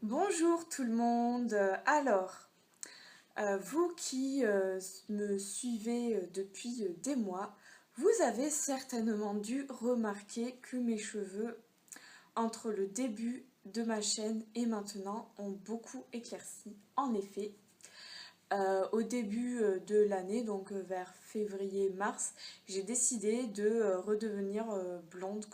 Bonjour tout le monde. Alors, vous qui me suivez depuis des mois, vous avez certainement dû remarquer que mes cheveux, entre le début de ma chaîne et maintenant, ont beaucoup éclairci. En effet, au début de l'année, donc vers février-mars, j'ai décidé de redevenir blonde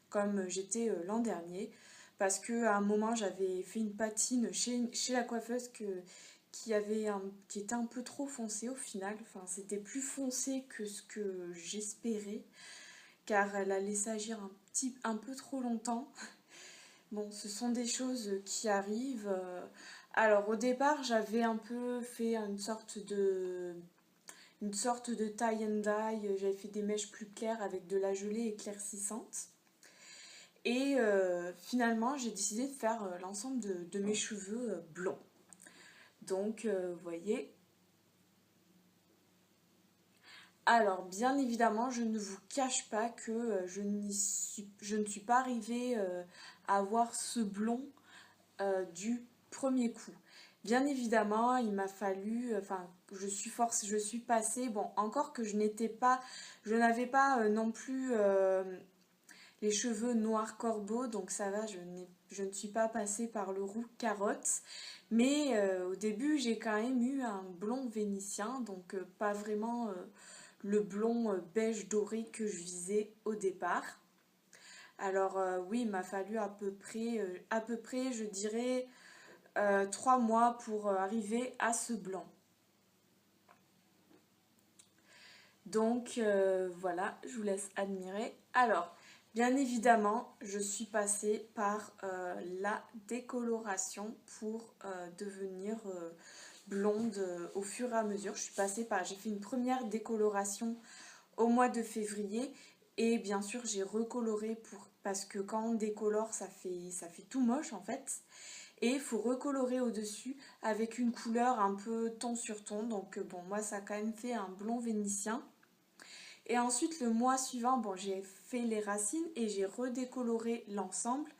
comme j'étais l'an dernier. Parce qu'à un moment, j'avais fait une patine chez la coiffeuse qui était un peu trop foncé au final. Enfin, c'était plus foncé que ce que j'espérais, car elle a laissé agir un peu trop longtemps. Bon, ce sont des choses qui arrivent. Alors, au départ, j'avais un peu fait une sorte de tie and dye. J'avais fait des mèches plus claires avec de la gelée éclaircissante. Et finalement, j'ai décidé de faire l'ensemble de mes cheveux blonds. Donc, vous voyez. Alors, bien évidemment, je ne vous cache pas que je ne suis pas arrivée à avoir ce blond du premier coup. Bien évidemment, il m'a fallu, je suis passée, bon, encore que je n'avais pas non plus les cheveux noirs corbeaux, donc ça va, je ne suis pas passée par le roux carotte. Mais au début, j'ai quand même eu un blond vénitien, donc pas vraiment le blond beige doré que je visais au départ. Alors oui, il m'a fallu à peu près, je dirais, 3 mois pour arriver à ce blanc. Donc voilà, je vous laisse admirer. Alors, bien évidemment, je suis passée par la décoloration pour devenir blonde au fur et à mesure. J'ai fait une première décoloration au mois de février et bien sûr j'ai recoloré parce que quand on décolore ça fait tout moche en fait. Et il faut recolorer au-dessus avec une couleur un peu ton sur ton. Donc bon, moi ça a quand même fait un blond vénitien. Et ensuite, le mois suivant, bon, j'ai fait les racines et j'ai redécoloré l'ensemble.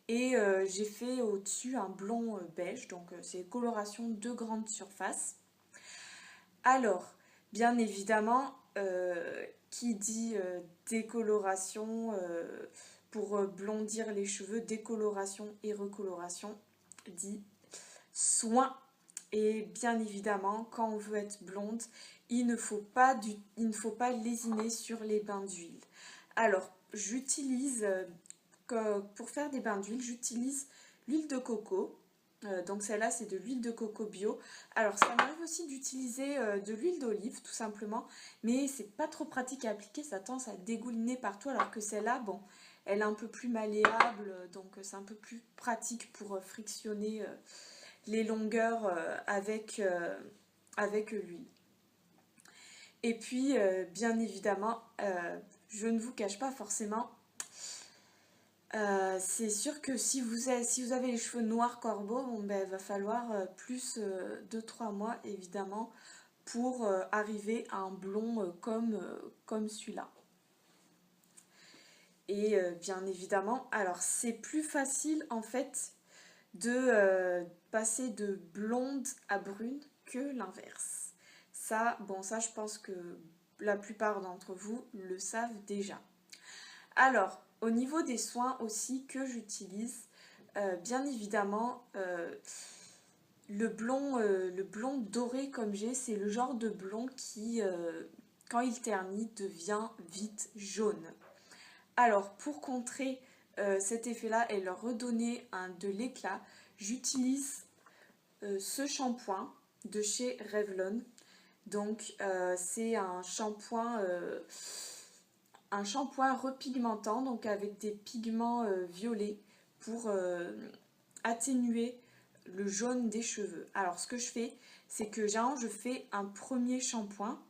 Et j'ai fait au-dessus un blond beige, donc c'est coloration de grande surface. Alors, bien évidemment, qui dit décoloration pour blondir les cheveux, décoloration et recoloration, dit soin. Et bien évidemment, quand on veut être blonde, il ne faut pas lésiner sur les bains d'huile. Alors, pour faire des bains d'huile, j'utilise l'huile de coco. Donc celle-là, c'est de l'huile de coco bio. Alors, ça m'arrive aussi d'utiliser de l'huile d'olive, tout simplement. Mais c'est pas trop pratique à appliquer, ça tend à dégouliner partout. Alors que celle-là, bon, elle est un peu plus malléable. Donc, c'est un peu plus pratique pour frictionner les longueurs avec l'huile. Et puis, bien évidemment, je ne vous cache pas forcément, c'est sûr que si vous avez les cheveux noirs corbeaux, bon, ben, il va falloir plus de 3 mois, évidemment, pour arriver à un blond comme celui-là. Et bien évidemment, alors c'est plus facile en fait de passer de blonde à brune que l'inverse. Ça, bon, ça, je pense que la plupart d'entre vous le savent déjà. Alors, au niveau des soins aussi que j'utilise, bien évidemment, le blond doré comme j'ai, c'est le genre de blond qui, quand il ternit, devient vite jaune. Alors, pour contrer cet effet-là et leur redonner de l'éclat, j'utilise ce shampoing de chez Revlon. Donc, c'est un shampoing repigmentant, donc avec des pigments violets pour atténuer le jaune des cheveux. Alors, ce que je fais, c'est que je fais un premier shampoing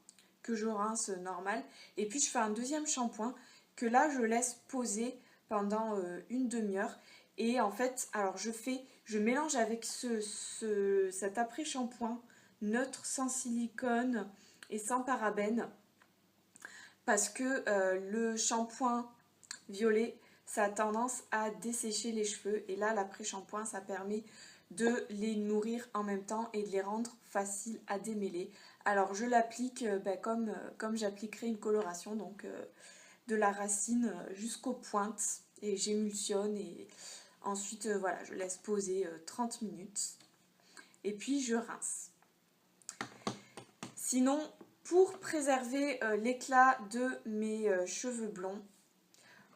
que je rince normal, et puis je fais un deuxième shampoing que là je laisse poser pendant une demi-heure. Et en fait, alors je je mélange avec cet après-shampoing neutre, sans silicone et sans parabènes, parce que le shampoing violet, ça a tendance à dessécher les cheveux, et là l'après-shampoing, ça permet de les nourrir en même temps et de les rendre faciles à démêler. Alors je l'applique comme j'appliquerais une coloration, donc de la racine jusqu'aux pointes, et j'émulsionne, et ensuite voilà, je laisse poser 30 minutes et puis je rince. Sinon, pour préserver l'éclat de mes cheveux blonds,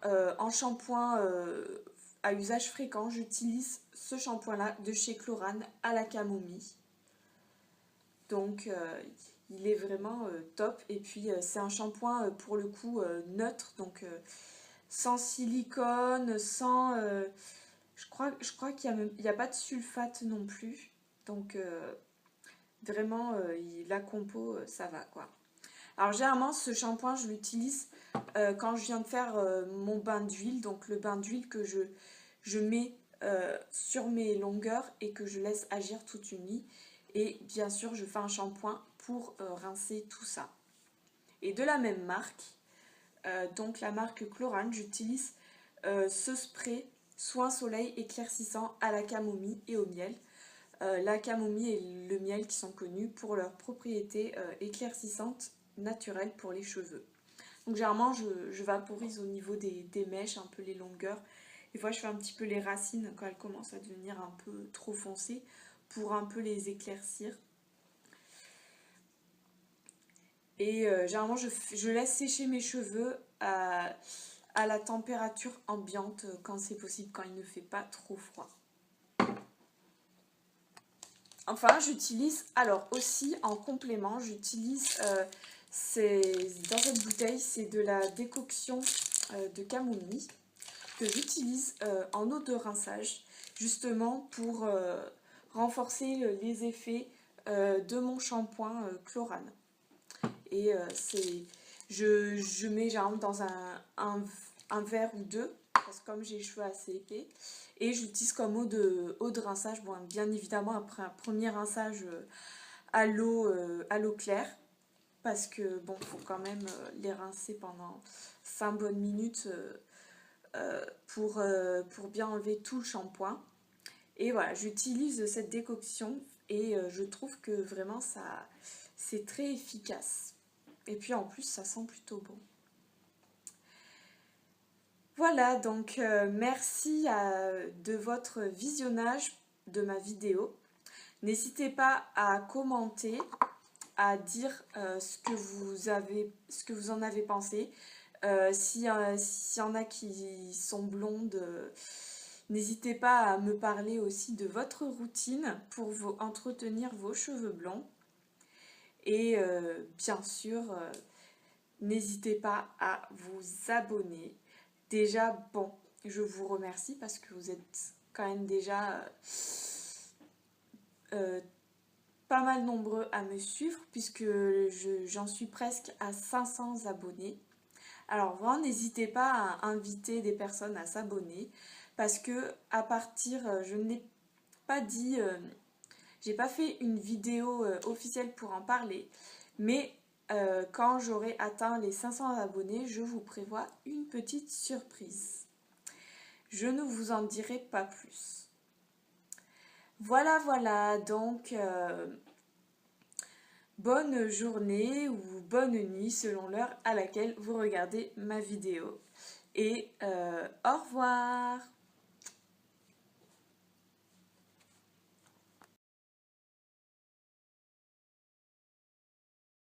en shampoing à usage fréquent, j'utilise ce shampoing là de chez Chlorane à la camomille. Donc il est vraiment top, et puis c'est un shampoing pour le coup neutre, donc sans silicone, sans je crois qu'il n'y a pas de sulfate non plus, donc vraiment la compo ça va quoi. Alors généralement ce shampoing je l'utilise quand je viens de faire mon bain d'huile, donc le bain d'huile que je mets sur mes longueurs et que je laisse agir toute une nuit. Et bien sûr, je fais un shampoing pour rincer tout ça. Et de la même marque, donc la marque Chlorane, j'utilise ce spray soin soleil éclaircissant à la camomille et au miel. La camomille et le miel qui sont connus pour leurs propriétés éclaircissantes naturelles pour les cheveux. Donc généralement, je vaporise au niveau des mèches, un peu les longueurs. Des fois, je fais un petit peu les racines quand elles commencent à devenir un peu trop foncées, pour un peu les éclaircir. Et généralement, je laisse sécher mes cheveux à la température ambiante quand c'est possible, quand il ne fait pas trop froid. Enfin, j'utilise, alors aussi en complément, j'utilise, dans cette bouteille, c'est de la décoction de camomille que j'utilise en eau de rinçage, justement pour renforcer les effets de mon shampoing Chlorane. Et je mets genre dans un verre ou deux, parce que comme j'ai les cheveux assez épais, et j'utilise comme eau de rinçage, bon, bien évidemment après un premier rinçage à l'eau claire, parce que bon, faut quand même les rincer pendant 5 bonnes minutes pour bien enlever tout le shampoing. Et voilà, j'utilise cette décoction et je trouve que vraiment c'est très efficace. Et puis en plus, ça sent plutôt bon. Voilà, donc merci de votre visionnage de ma vidéo. N'hésitez pas à commenter, à dire ce que vous en avez pensé. S'il y en a qui sont blondes, n'hésitez pas à me parler aussi de votre routine pour entretenir vos cheveux blonds. Et bien sûr, n'hésitez pas à vous abonner. Déjà, bon, je vous remercie parce que vous êtes quand même déjà pas mal nombreux à me suivre, puisque j'en suis presque à 500 abonnés. Alors vraiment, n'hésitez pas à inviter des personnes à s'abonner, parce que à partir, je n'ai pas dit, j'ai pas fait une vidéo officielle pour en parler, mais quand j'aurai atteint les 500 abonnés, je vous prévois une petite surprise. Je ne vous en dirai pas plus. Voilà, donc bonne journée ou bonne nuit selon l'heure à laquelle vous regardez ma vidéo. Et au revoir!